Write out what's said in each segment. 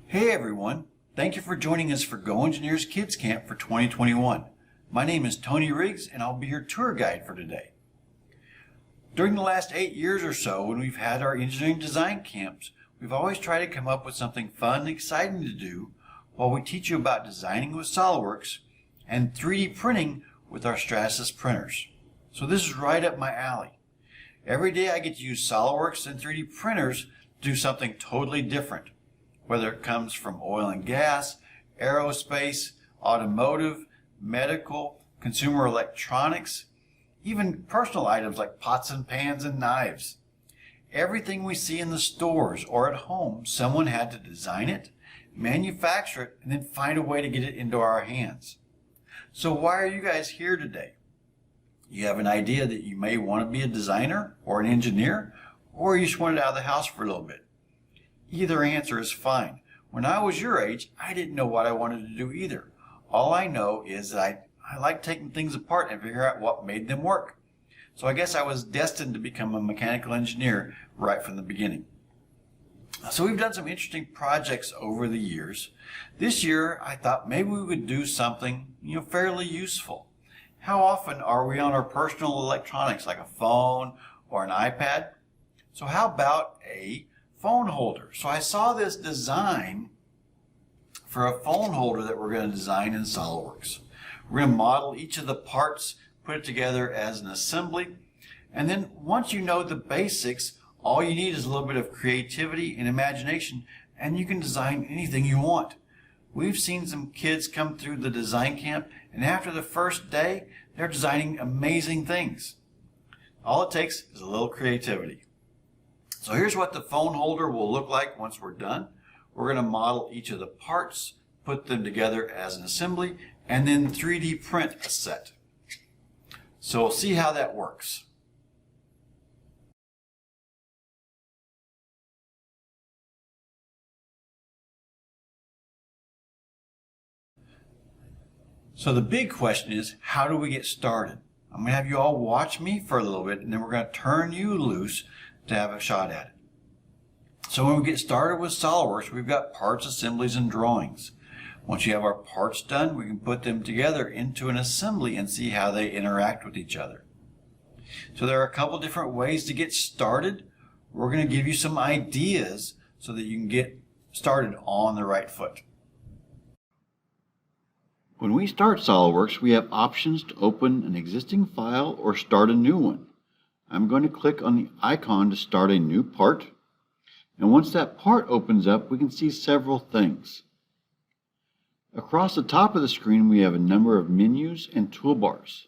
Hey everyone, thank you for joining us for GoEngineer's Kids Camp for 2021. My name is Tony Riggs and I'll be your tour guide for today. During the last 8 years or so when we've had our engineering design camps, we've always tried to come up with something fun and exciting to do while we teach you about designing with SOLIDWORKS and 3D printing with our Stratasys printers. So this is right up my alley. Every day I get to use SOLIDWORKS and 3D printers to do something totally different. Whether it comes from oil and gas, aerospace, automotive, medical, consumer electronics, even personal items like pots and pans and knives. Everything we see in the stores or at home, someone had to design it, manufacture it, and then find a way to get it into our hands. So why are you guys here today? You have an idea that you may want to be a designer or an engineer, or you just wanted out of the house for a little bit. Either answer is fine. When I was your age, I didn't know what I wanted to do either. All I know is that I like taking things apart and figure out what made them work. So I guess I was destined to become a mechanical engineer right from the beginning. So we've done some interesting projects over the years. This year, I thought maybe we would do something, fairly useful. How often are we on our personal electronics like a phone or an iPad? So how about a phone holder? So I saw this design for a phone holder that we're going to design in SOLIDWORKS. We're going to model each of the parts, put it together as an assembly, and then once you know the basics, all you need is a little bit of creativity and imagination, and you can design anything you want. We've seen some kids come through the design camp, and after the first day, they're designing amazing things. All it takes is a little creativity. So here's what the phone holder will look like once we're done. We're going to model each of the parts, put them together as an assembly, and then 3D print a set. So we'll see how that works. So the big question is, how do we get started? I'm going to have you all watch me for a little bit, and then we're going to turn you loose to have a shot at it. So when we get started with SOLIDWORKS, we've got parts, assemblies, and drawings. Once you have our parts done, we can put them together into an assembly and see how they interact with each other. So there are a couple different ways to get started. We're going to give you some ideas so that you can get started on the right foot. When we start SOLIDWORKS, we have options to open an existing file or start a new one. I'm going to click on the icon to start a new part. And once that part opens up, we can see several things. Across the top of the screen, we have a number of menus and toolbars.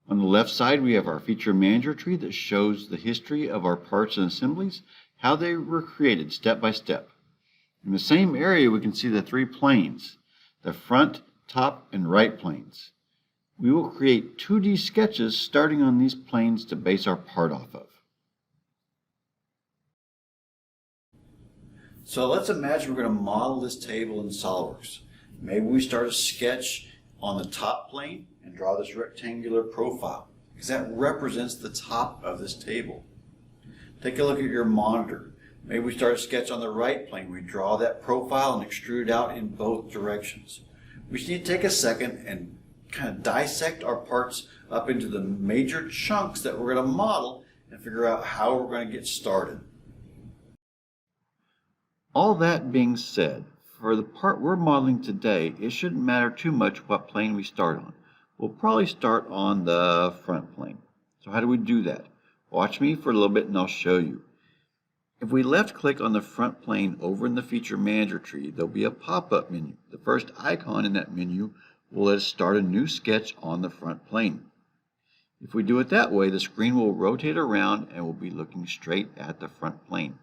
On the left side, we have our feature manager tree that shows the history of our parts and assemblies, how they were created step by step. In the same area, we can see the 3 planes, the front, top, and right planes. We will create 2D sketches starting on these planes to base our part off of. So let's imagine we're going to model this table in SOLIDWORKS. Maybe we start a sketch on the top plane and draw this rectangular profile, because that represents the top of this table. Take a look at your monitor. Maybe we start a sketch on the right plane. We draw that profile and extrude out in both directions. We just need to take a second and kind of dissect our parts up into the major chunks that we're going to model and figure out how we're going to get started. All that being said, for the part we're modeling today, it shouldn't matter too much what plane we start on. We'll probably start on the front plane. So how do we do that? Watch me for a little bit and I'll show you. If we left click on the front plane over in the feature manager tree, there'll be a pop-up menu. The first icon in that menu will let us start a new sketch on the front plane. If we do it that way, the screen will rotate around and we'll be looking straight at the front plane.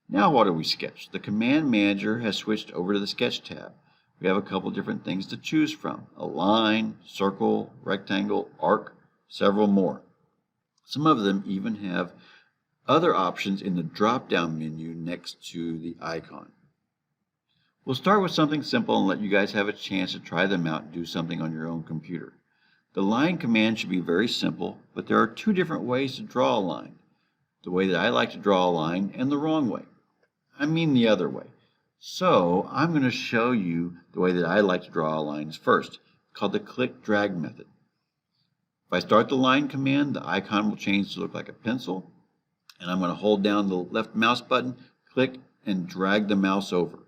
Now what do we sketch? The command manager has switched over to the sketch tab. We have a couple different things to choose from: a line, circle, rectangle, arc, several more. Some of them even have other options in the drop-down menu next to the icon. We'll start with something simple and let you guys have a chance to try them out and do something on your own computer. The line command should be very simple, but there are 2 different ways to draw a line. the way that I like to draw a line, and the wrong way. I mean the other way. So I'm going to show you the way that I like to draw lines first, called the click drag method. If I start the line command, the icon will change to look like a pencil, and I'm going to hold down the left mouse button, click, and drag the mouse over.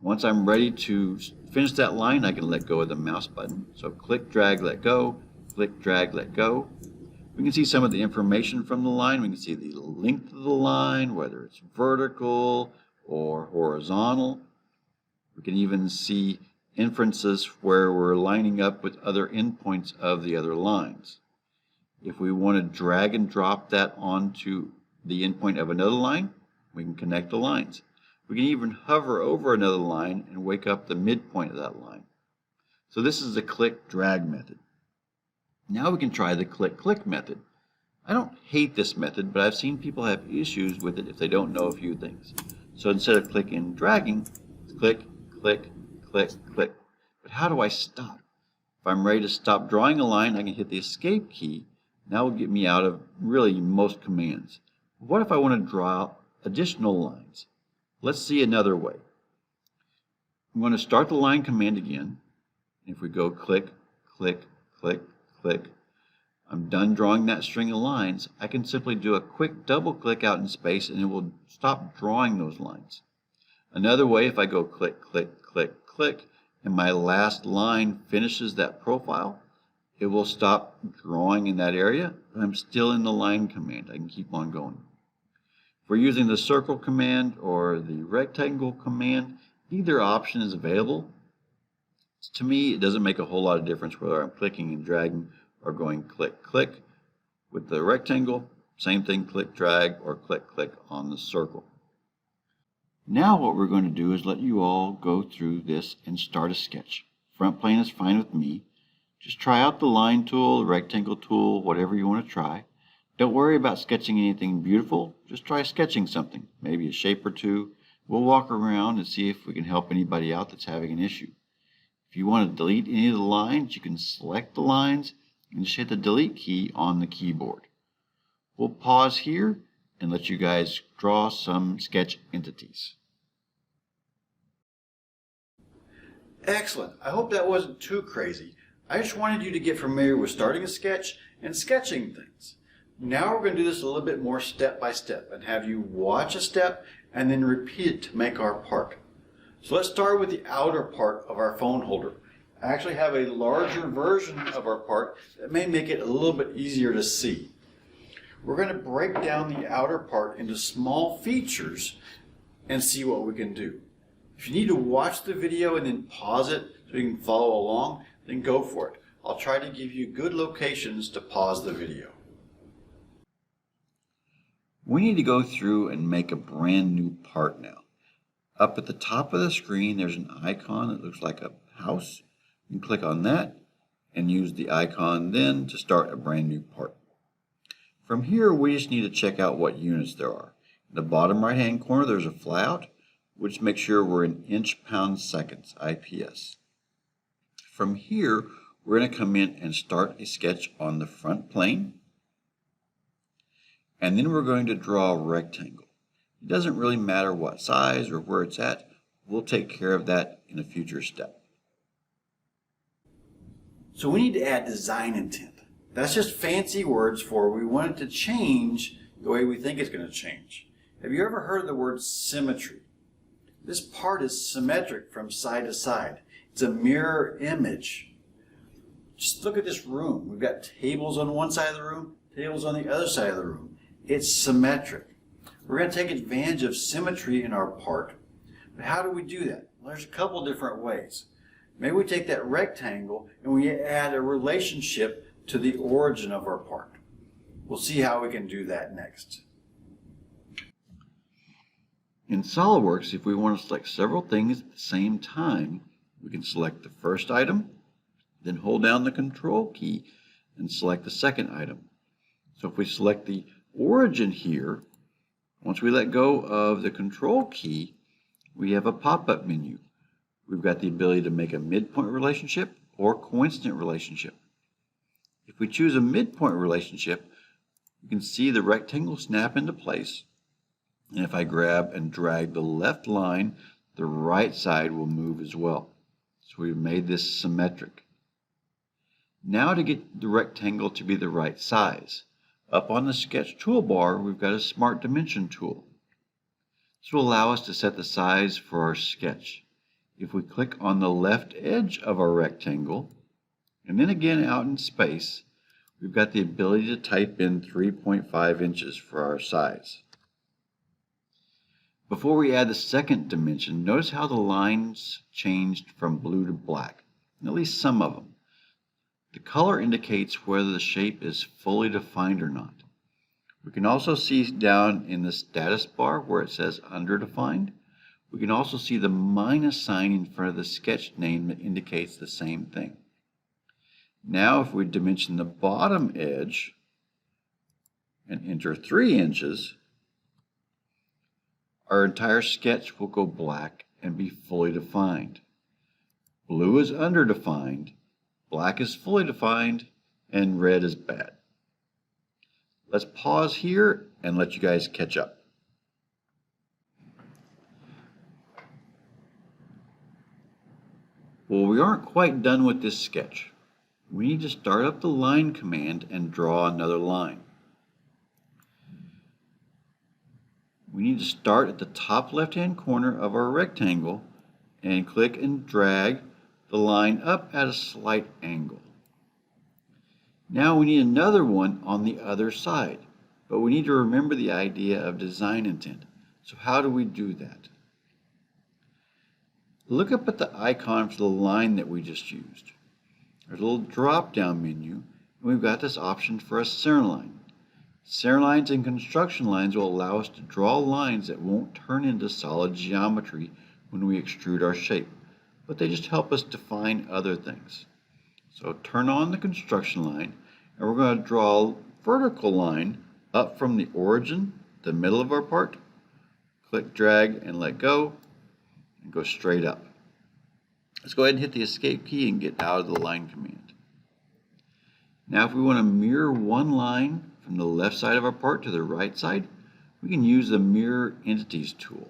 Once I'm ready to finish that line, I can let go of the mouse button. So click, drag, let go, click, drag, let go. We can see some of the information from the line. We can see the length of the line, whether it's vertical or horizontal. We can even see inferences where we're lining up with other endpoints of the other lines. If we want to drag and drop that onto the endpoint of another line, we can connect the lines. We can even hover over another line and wake up the midpoint of that line. So this is the click drag method. Now we can try the click click method. I don't hate this method, but I've seen people have issues with it if they don't know a few things. So instead of clicking and dragging, click, click, click, click. But how do I stop? If I'm ready to stop drawing a line, I can hit the escape key. That will get me out of really most commands. What if I want to draw additional lines? Let's see another way. I'm going to start the line command again. If we go click, click, click, click, I'm done drawing that string of lines. I can simply do a quick double click out in space and it will stop drawing those lines. Another way, if I go click, click, click, click, and my last line finishes that profile, it will stop drawing in that area, but I'm still in the line command. I can keep on going. If we're using the circle command or the rectangle command, either option is available. To me, it doesn't make a whole lot of difference whether I'm clicking and dragging or going click, click. With the rectangle, same thing, click, drag, or click, click on the circle. Now what we're going to do is let you all go through this and start a sketch. Front plane is fine with me. Just try out the line tool, the rectangle tool, whatever you want to try. Don't worry about sketching anything beautiful. Just try sketching something, maybe a shape or two. We'll walk around and see if we can help anybody out that's having an issue. If you want to delete any of the lines, you can select the lines and just hit the delete key on the keyboard. We'll pause here and let you guys draw some sketch entities. Excellent. I hope that wasn't too crazy. I just wanted you to get familiar with starting a sketch and sketching things. Now we're going to do this a little bit more step by step and have you watch a step and then repeat it to make our part. So let's start with the outer part of our phone holder. I actually have a larger version of our part that may make it a little bit easier to see. We're going to break down the outer part into small features and see what we can do. If you need to watch the video and then pause it so you can follow along, then go for it. I'll try to give you good locations to pause the video. We need to go through and make a brand new part now. Up at the top of the screen, there's an icon that looks like a house. You can click on that and use the icon then to start a brand new part. From here, we just need to check out what units there are. In the bottom right-hand corner, there's a flyout, which makes sure we're in inch, pound, seconds, IPS. From here, we're going to come in and start a sketch on the front plane. And then we're going to draw a rectangle. It doesn't really matter what size or where it's at. We'll take care of that in a future step. So we need to add design intent. That's just fancy words for we want it to change the way we think it's going to change. Have you ever heard of the word symmetry? This part is symmetric from side to side. It's a mirror image. Just look at this room. We've got tables on one side of the room, tables on the other side of the room. It's symmetric. We're going to take advantage of symmetry in our part. But how do we do that? Well, there's a couple different ways. Maybe we take that rectangle and we add a relationship to the origin of our part. We'll see how we can do that next. In SOLIDWORKS, if we want to select several things at the same time, we can select the first item, then hold down the Control key and select the second item. So if we select the origin here, once we let go of the Control key, we have a pop-up menu. We've got the ability to make a midpoint relationship or coincident relationship. If we choose a midpoint relationship, You can see the rectangle snap into place. And if I grab and drag the left line, the right side will move as well. So we've made this symmetric. Now to get the rectangle to be the right size, up on the sketch toolbar, we've got a Smart Dimension tool. This will allow us to set the size for our sketch. If we click on the left edge of our rectangle, and then again out in space, we've got the ability to type in 3.5 inches for our size. Before we add the second dimension, notice how the lines changed from blue to black, at least some of them. The color indicates whether the shape is fully defined or not. We can also see down in the status bar where it says underdefined. We can also see the minus sign in front of the sketch name that indicates the same thing. Now if we dimension the bottom edge and enter 3 inches, our entire sketch will go black and be fully defined. Blue is underdefined, black is fully defined, and red is bad. Let's pause here and let you guys catch up. Well, we aren't quite done with this sketch. We need to start up the line command and draw another line. We need to start at the top left-hand corner of our rectangle and click and drag the line up at a slight angle. Now we need another one on the other side, but we need to remember the idea of design intent. So how do we do that? Look up at the icon for the line that we just used. There's a little drop-down menu, and we've got this option for a center line. Center lines and construction lines will allow us to draw lines that won't turn into solid geometry when we extrude our shape, but they just help us define other things. So turn on the construction line, and we're going to draw a vertical line up from the origin, the middle of our part. Click, drag, and let go, and go straight up. Let's go ahead and hit the escape key and get out of the line command. Now if we want to mirror one line from the left side of our part to the right side, we can use the Mirror Entities tool.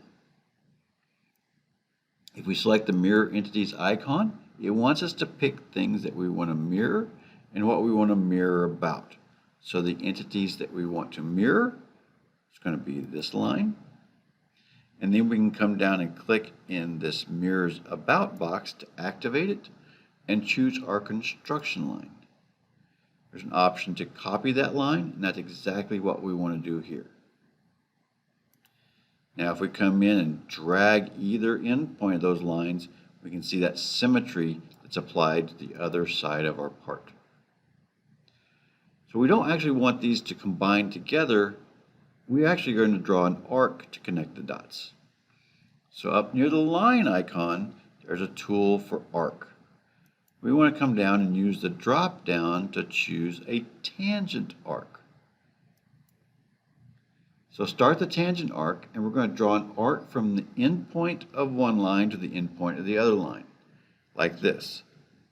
If we select the Mirror Entities icon, it wants us to pick things that we want to mirror and what we want to mirror about. So the entities that we want to mirror is going to be this line. And then we can come down and click in this Mirrors About box to activate it and choose our construction line. There's an option to copy that line, and that's exactly what we want to do here. Now if we come in and drag either endpoint of those lines, we can see that symmetry that's applied to the other side of our part. So we don't actually want these to combine together. We're actually going to draw an arc to connect the dots. So up near the line icon, there's a tool for arc. We want to come down and use the drop down to choose a tangent arc. So start the tangent arc, and we're going to draw an arc from the end point of one line to the end point of the other line, like this.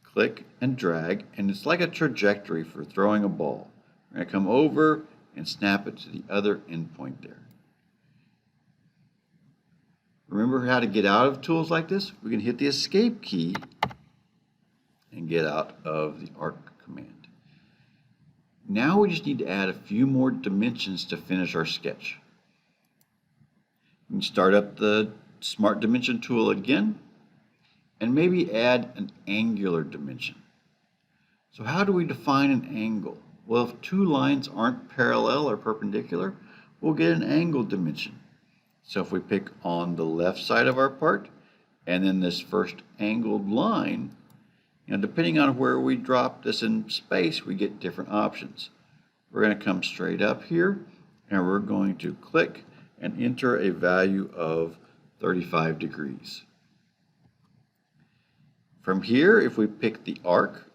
Click and drag, and it's like a trajectory for throwing a ball. We're going to come over and snap it to the other endpoint there. Remember how to get out of tools like this? We can hit the escape key and get out of the arc command. Now we just need to add a few more dimensions to finish our sketch. We can start up the Smart Dimension tool again and maybe add an angular dimension. So how do we define an angle? Well, if two lines aren't parallel or perpendicular, we'll get an angle dimension. So if we pick on the left side of our part and then this first angled line, depending on where we drop this in space, we get different options. We're going to come straight up here, and we're going to click and enter a value of 35 degrees. From here, if we pick the arc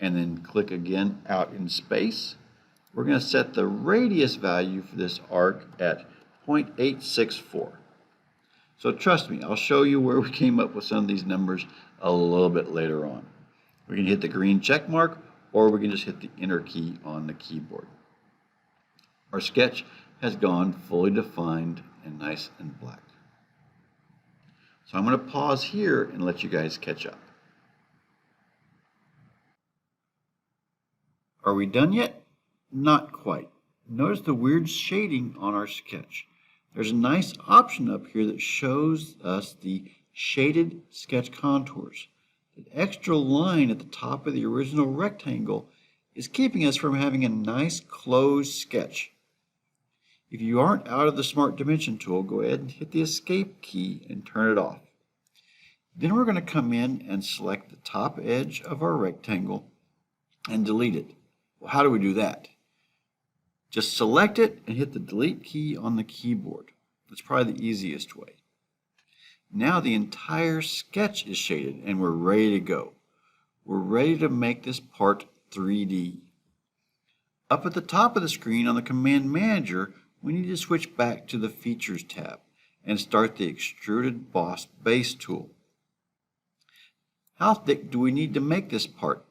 and then click again out in space, we're going to set the radius value for this arc at 0.864. So trust me, I'll show you where we came up with some of these numbers a little bit later on. We can hit the green check mark, or we can just hit the enter key on the keyboard. our sketch has gone fully defined and nice and black. So I'm going to pause here and let you guys catch up. Are we done yet? Not quite. Notice the weird shading on our sketch. There's a nice option up here that shows us the shaded sketch contours. The extra line at the top of the original rectangle is keeping us from having a nice closed sketch. If you aren't out of the Smart Dimension tool, go ahead and hit the Escape key and turn it off. Then we're going to come in and select the top edge of our rectangle and delete it. Well, how do we do that? Just select it and hit the Delete key on the keyboard. That's probably the easiest way. Now the entire sketch is shaded and we're ready to go. We're ready to make this part 3D. Up at the top of the screen on the Command Manager, we need to switch back to the Features tab and start the Extruded Boss Base tool. How thick do we need to make this part?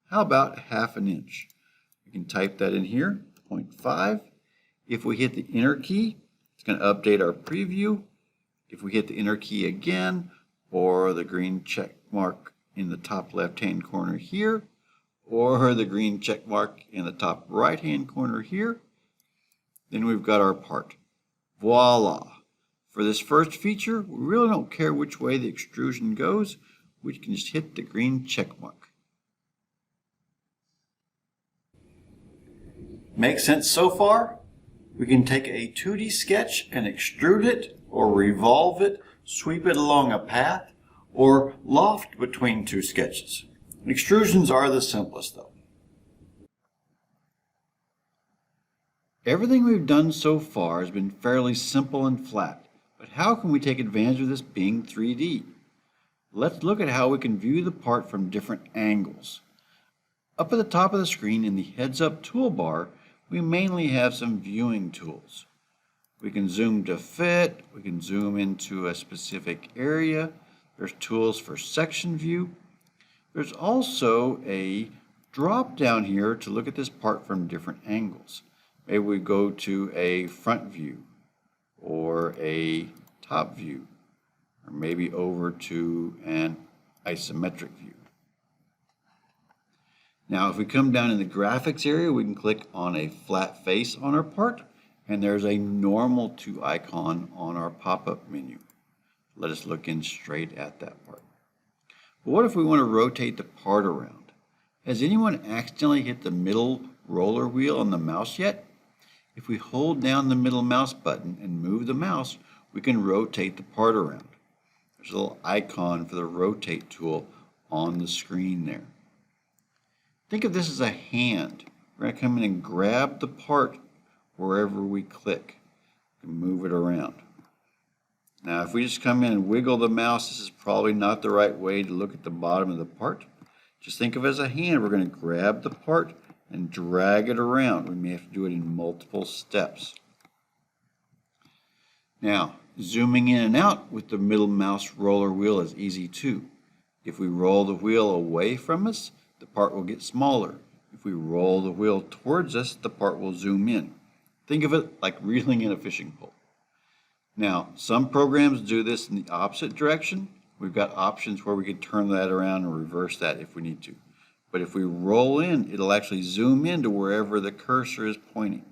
How about 1/2 inch? We can type that in here, 0.5. If we hit the Enter key, it's going to update our preview. If we hit the Enter key again, or the green check mark in the top left-hand corner here, or the green check mark in the top right-hand corner here, then we've got our part. Voila! For this first feature, we really don't care which way the extrusion goes. We can just hit the green check mark. Make sense so far? We can take a 2D sketch and extrude it, or revolve it, sweep it along a path, or loft between two sketches. Extrusions are the simplest though. Everything we've done so far has been fairly simple and flat, but how can we take advantage of this being 3D? Let's look at how we can view the part from different angles. Up at the top of the screen in the Heads Up toolbar, we mainly have some viewing tools. We can zoom to fit, we can zoom into a specific area. There's tools for section view. There's also a drop down here to look at this part from different angles. Maybe we go to a front view or a top view, or maybe over to an isometric view. Now if we come down in the graphics area, we can click on a flat face on our part, and there's a normal to icon on our pop-up menu. Let us look in straight at that part. But what if we want to rotate the part around? Has anyone accidentally hit the middle roller wheel on the mouse yet? If we hold down the middle mouse button and move the mouse, we can rotate the part around. There's a little icon for the rotate tool on the screen there. Think of this as a hand. We're going to come in and grab the part wherever we click and move it around. Now if we just come in and wiggle the mouse, this is probably not the right way to look at the bottom of the part. Just think of it as a hand. We're going to grab the part and drag it around. We may have to do it in multiple steps. Now, zooming in and out with the middle mouse roller wheel is easy too. If we roll the wheel away from us, the part will get smaller. If we roll the wheel towards us, the part will zoom in. Think of it like reeling in a fishing pole. Now, some programs do this in the opposite direction. We've got options where we can turn that around and reverse that if we need to. But if we roll in, it'll actually zoom into wherever the cursor is pointing.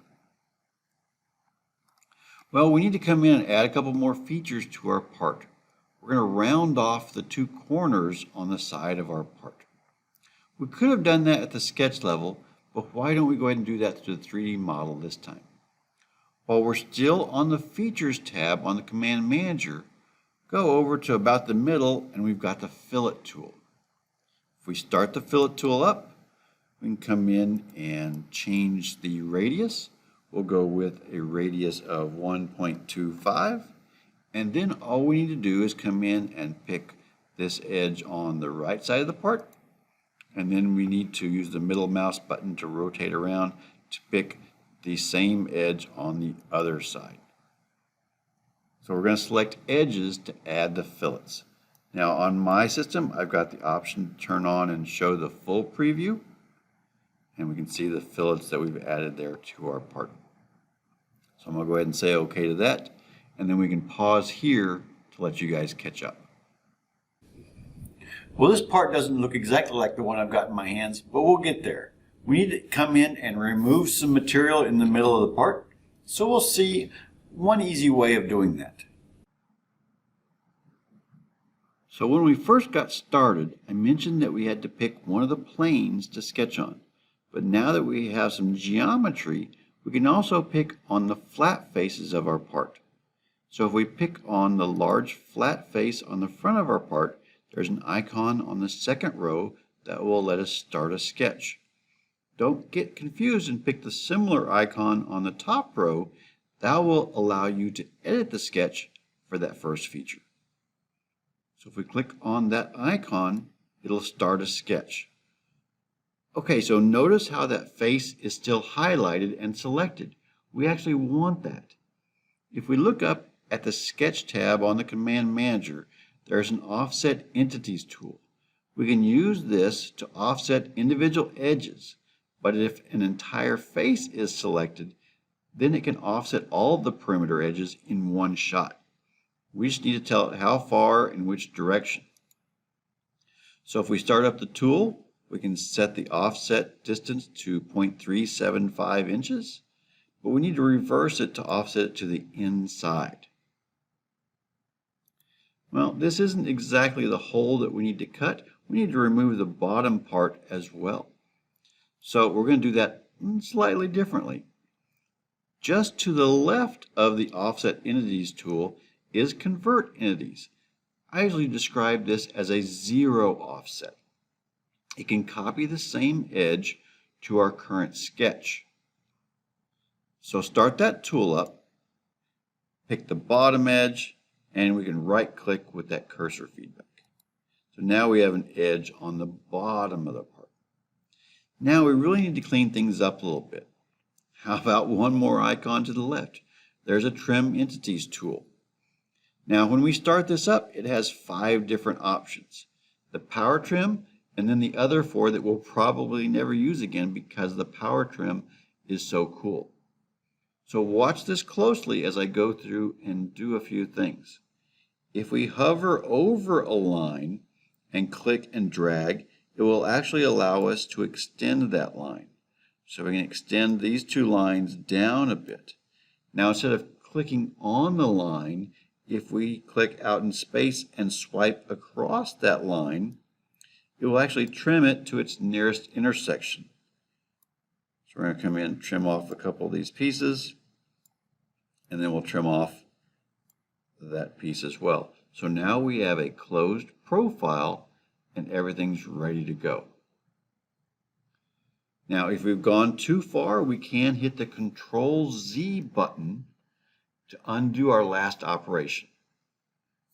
Well, we need to come in and add a couple more features to our part. We're going to round off the two corners on the side of our part. We could have done that at the sketch level, but why don't we go ahead and do that through the 3D model this time? While we're still on the Features tab on the Command Manager, go over to about the middle and we've got the Fillet tool. If we start the Fillet tool up, we can come in and change the radius. We'll go with a radius of 1.25, and then all we need to do is come in and pick this edge on the right side of the part, and then we need to use the middle mouse button to rotate around to pick the same edge on the other side. So we're going to select edges to add the fillets. Now on my system, I've got the option to turn on and show the full preview, and we can see the fillets that we've added there to our part. So I'm going to go ahead and say OK to that, and then we can pause here to let you guys catch up. Well, this part doesn't look exactly like the one I've got in my hands, but we'll get there. We need to come in and remove some material in the middle of the part, so we'll see one easy way of doing that. So when we first got started, I mentioned that we had to pick one of the planes to sketch on. But now that we have some geometry, we can also pick on the flat faces of our part. So if we pick on the large flat face on the front of our part, there's an icon on the second row that will let us start a sketch. Don't get confused and pick the similar icon on the top row. That will allow you to edit the sketch for that first feature. So if we click on that icon, it'll start a sketch. Okay, so notice how that face is still highlighted and selected. We actually want that. If we look up at the Sketch tab on the Command Manager, there's an Offset Entities tool. We can use this to offset individual edges, but if an entire face is selected, then it can offset all of the perimeter edges in one shot. We just need to tell it how far and which direction. So if we start up the tool, we can set the offset distance to 0.375 inches, but we need to reverse it to offset it to the inside. Well, this isn't exactly the hole that we need to cut. We need to remove the bottom part as well. So we're going to do that slightly differently. Just to the left of the Offset Entities tool is Convert Entities. I usually describe this as a zero offset. It can copy the same edge to our current sketch. So start that tool up, pick the bottom edge, and we can right-click with that cursor feedback. So now we have an edge on the bottom of the part. Now we really need to clean things up a little bit. How about one more icon to the left? There's a Trim Entities tool. Now when we start this up, it has 5 different options. The power trim, and then the other 4 that we'll probably never use again because the power trim is so cool. So watch this closely as I go through and do a few things. If we hover over a line and click and drag, it will actually allow us to extend that line. So we can extend these 2 lines down a bit. Now instead of clicking on the line, if we click out in space and swipe across that line, it will actually trim it to its nearest intersection. So we're going to come in and trim off a couple of these pieces, and then we'll trim off that piece as well. So now we have a closed profile and everything's ready to go. Now if we've gone too far, we can hit the Control-Z button to undo our last operation.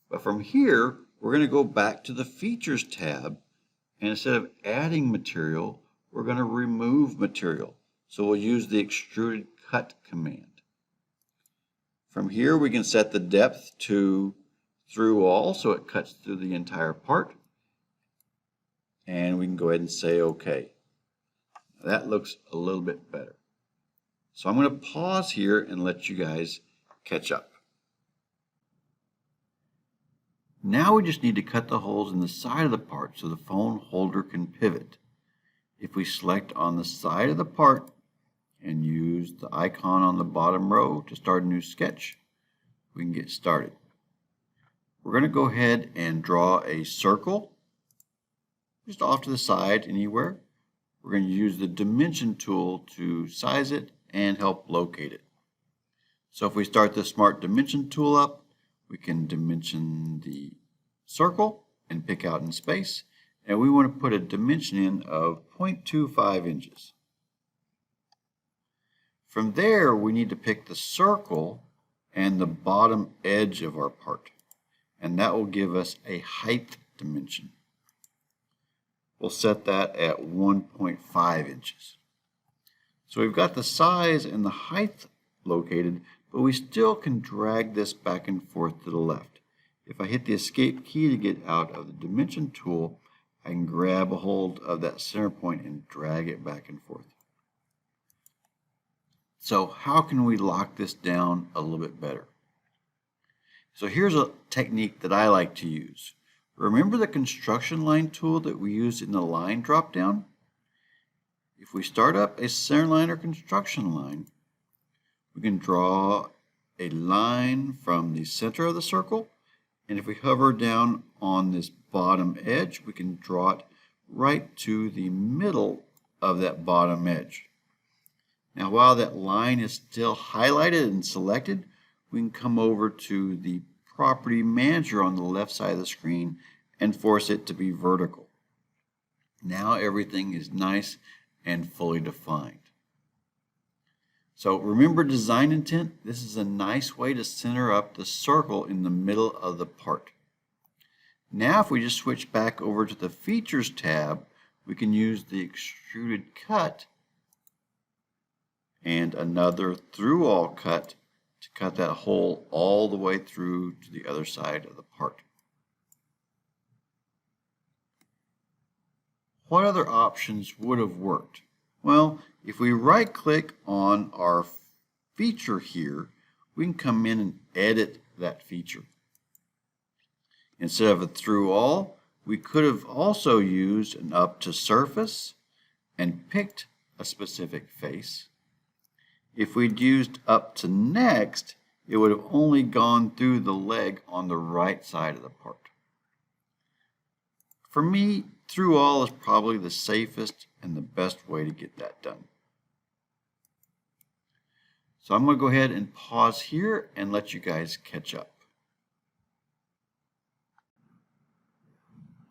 But from here, we're going to go back to the Features tab, and instead of adding material, we're going to remove material. So we'll use the Extruded Cut command. From here, we can set the depth to through all, so it cuts through the entire part. And we can go ahead and say OK. That looks a little bit better. So I'm going to pause here and let you guys catch up. Now we just need to cut the holes in the side of the part so the phone holder can pivot. If we select on the side of the part and use the icon on the bottom row to start a new sketch, we can get started. We're going to go ahead and draw a circle just off to the side anywhere. We're going to use the Dimension tool to size it and help locate it. So if we start the Smart Dimension tool up, we can dimension the circle and pick out in space. And we want to put a dimension in of 0.25 inches. From there, we need to pick the circle and the bottom edge of our part. And that will give us a height dimension. We'll set that at 1.5 inches. So we've got the size and the height located, but we still can drag this back and forth to the left. If I hit the Escape key to get out of the Dimension tool, I can grab a hold of that center point and drag it back and forth. So how can we lock this down a little bit better? So here's a technique that I like to use. Remember the construction line tool that we used in the line drop down? If we start up a center line or construction line, we can draw a line from the center of the circle, and if we hover down on this bottom edge, we can draw it right to the middle of that bottom edge. Now while that line is still highlighted and selected, we can come over to the property manager on the left side of the screen and force it to be vertical. Now everything is nice and fully defined. So remember design intent? This is a nice way to center up the circle in the middle of the part. Now if we just switch back over to the Features tab, we can use the extruded cut and another through all cut to cut that hole all the way through to the other side of the part. What other options would have worked? Well, if we right click on our feature here, we can come in and edit that feature. Instead of a through all, we could have also used an up to surface and picked a specific face. If we'd used up to next, it would have only gone through the leg on the right side of the part. For me, through all is probably the safest and the best way to get that done. So I'm going to go ahead and pause here and let you guys catch up.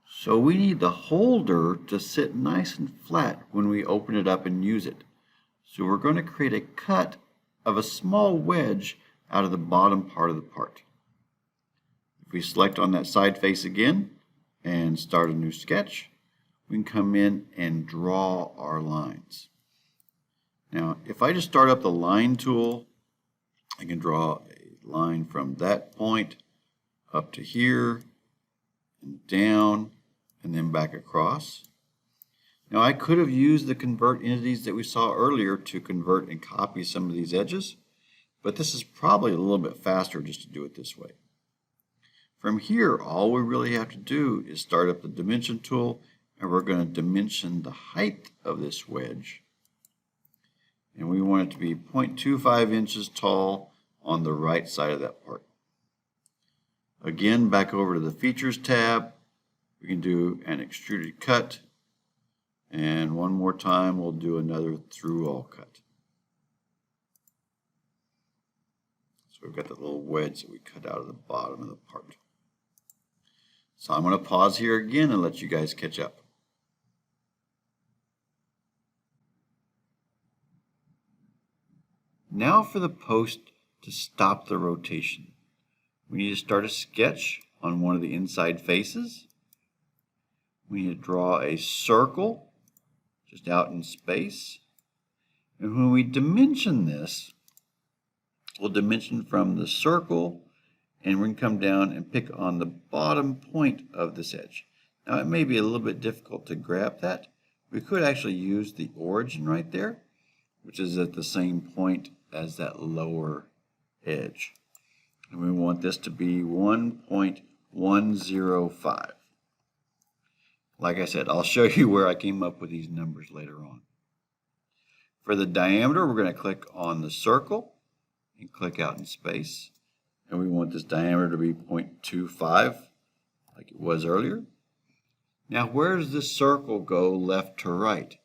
So we need the holder to sit nice and flat when we open it up and use it. So we're going to create a cut of a small wedge out of the bottom part of the part. If we select on that side face again and start a new sketch, we can come in and draw our lines. Now, if I just start up the line tool, I can draw a line from that point up to here and down and then back across. Now, I could have used the convert entities that we saw earlier to convert and copy some of these edges, but this is probably a little bit faster just to do it this way. From here, all we really have to do is start up the dimension tool, and we're going to dimension the height of this wedge. And we want it to be 0.25 inches tall on the right side of that part. Again, back over to the Features tab, we can do an extruded cut. And one more time, we'll do another through all cut. So we've got that little wedge that we cut out of the bottom of the part. So I'm going to pause here again and let you guys catch up. Now for the post to stop the rotation. We need to start a sketch on one of the inside faces. We need to draw a circle just out in space. And when we dimension this, we'll dimension from the circle, and we're going to come down and pick on the bottom point of this edge. Now it may be a little bit difficult to grab that. We could actually use the origin right there, which is at the same point as that lower edge. And we want this to be 1.105. Like I said, I'll show you where I came up with these numbers later on. For the diameter, we're going to click on the circle and click out in space. And we want this diameter to be 0.25, like it was earlier. Now, where does this circle go left to right?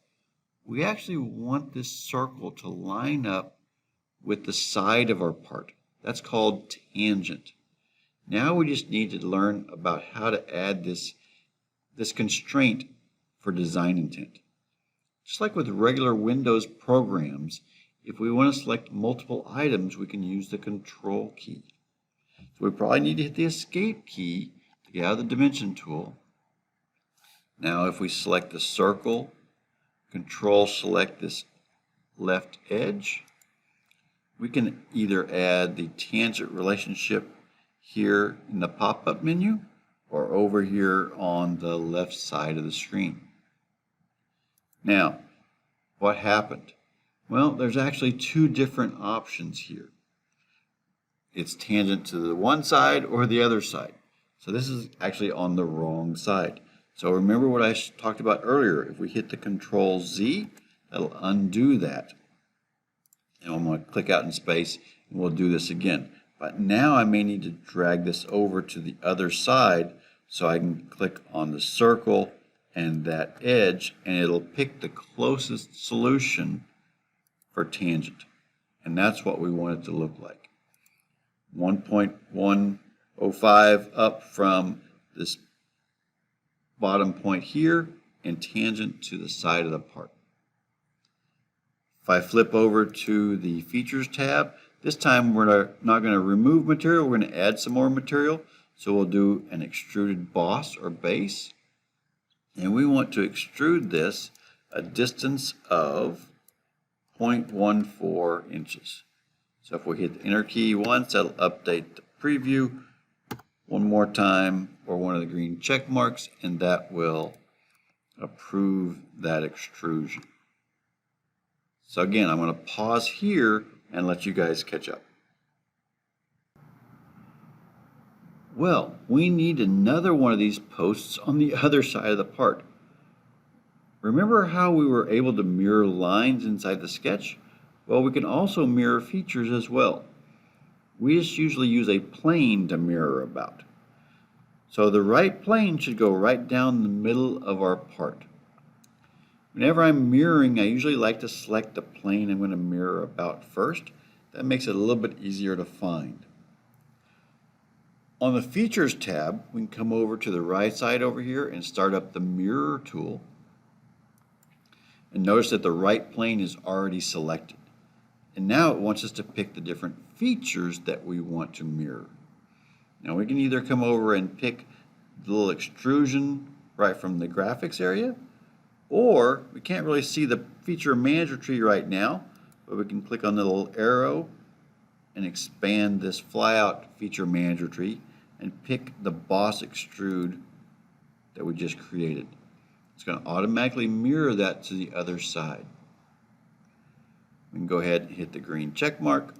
We actually want this circle to line up with the side of our part. That's called tangent. Now we just need to learn about how to add this constraint for design intent. Just like with regular Windows programs, if we want to select multiple items, we can use the Control key. So we probably need to hit the Escape key to get out of the Dimension tool. Now if we select the circle, Control select this left edge, we can either add the tangent relationship here in the pop-up menu or over here on the left side of the screen. Now, what happened? Well, there's actually two different options here. It's tangent to the one side or the other side. So this is actually on the wrong side. So remember what I talked about earlier. If we hit the Control Z, that'll undo that. And I'm going to click out in space and we'll do this again. But now I may need to drag this over to the other side so I can click on the circle and that edge and it'll pick the closest solution for tangent. And that's what we want it to look like. 1.105 up from this bottom point here and tangent to the side of the part. If I flip over to the Features tab, this time we're not going to remove material, we're going to add some more material. So we'll do an extruded boss or base. And we want to extrude this a distance of 0.14 inches. So if we hit the Enter key once, that'll update the preview. One more time, or one of the green check marks, and that will approve that extrusion. So again, I'm going to pause here and let you guys catch up. Well, we need another one of these posts on the other side of the part. Remember how we were able to mirror lines inside the sketch? Well, we can also mirror features as well. We just usually use a plane to mirror about. So the right plane should go right down the middle of our part. Whenever I'm mirroring, I usually like to select the plane I'm going to mirror about first. That makes it a little bit easier to find. On the Features tab, we can come over to the right side over here and start up the Mirror tool. And notice that the right plane is already selected. And now it wants us to pick the different features that we want to mirror. Now we can either come over and pick the little extrusion right from the graphics area, or we can't really see the feature manager tree right now, but we can click on the little arrow and expand this flyout feature manager tree and pick the boss extrude that we just created. It's going to automatically mirror that to the other side. We can go ahead and hit the green check mark,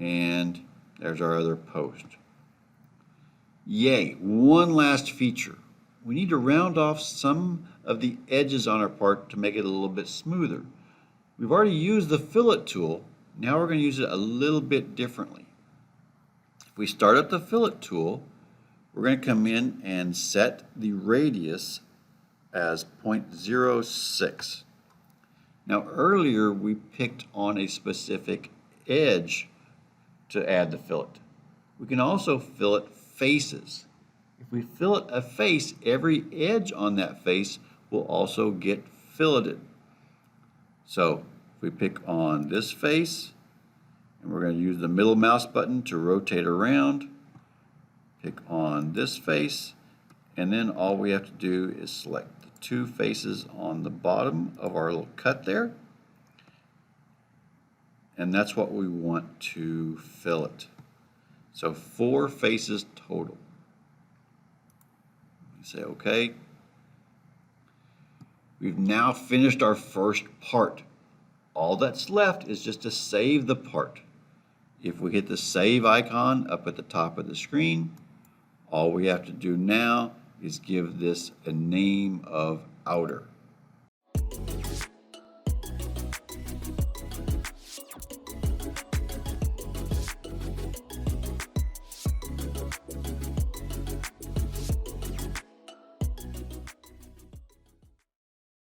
and there's our other post. Yay, one last feature. We need to round off some of the edges on our part to make it a little bit smoother. We've already used the fillet tool. Now we're going to use it a little bit differently. If we start up the fillet tool, we're going to come in and set the radius as 0.06. Now earlier we picked on a specific edge to add the fillet. We can also fillet faces. If we fillet a face, every edge on that face will also get filleted. So if we pick on this face, and we're going to use the middle mouse button to rotate around, pick on this face, and then all we have to do is select the two faces on the bottom of our little cut there, and that's what we want to fillet. So 4 faces total. Say OK. We've now finished our first part. All that's left is just to save the part. If we hit the save icon up at the top of the screen, all we have to do now is give this a name of outer.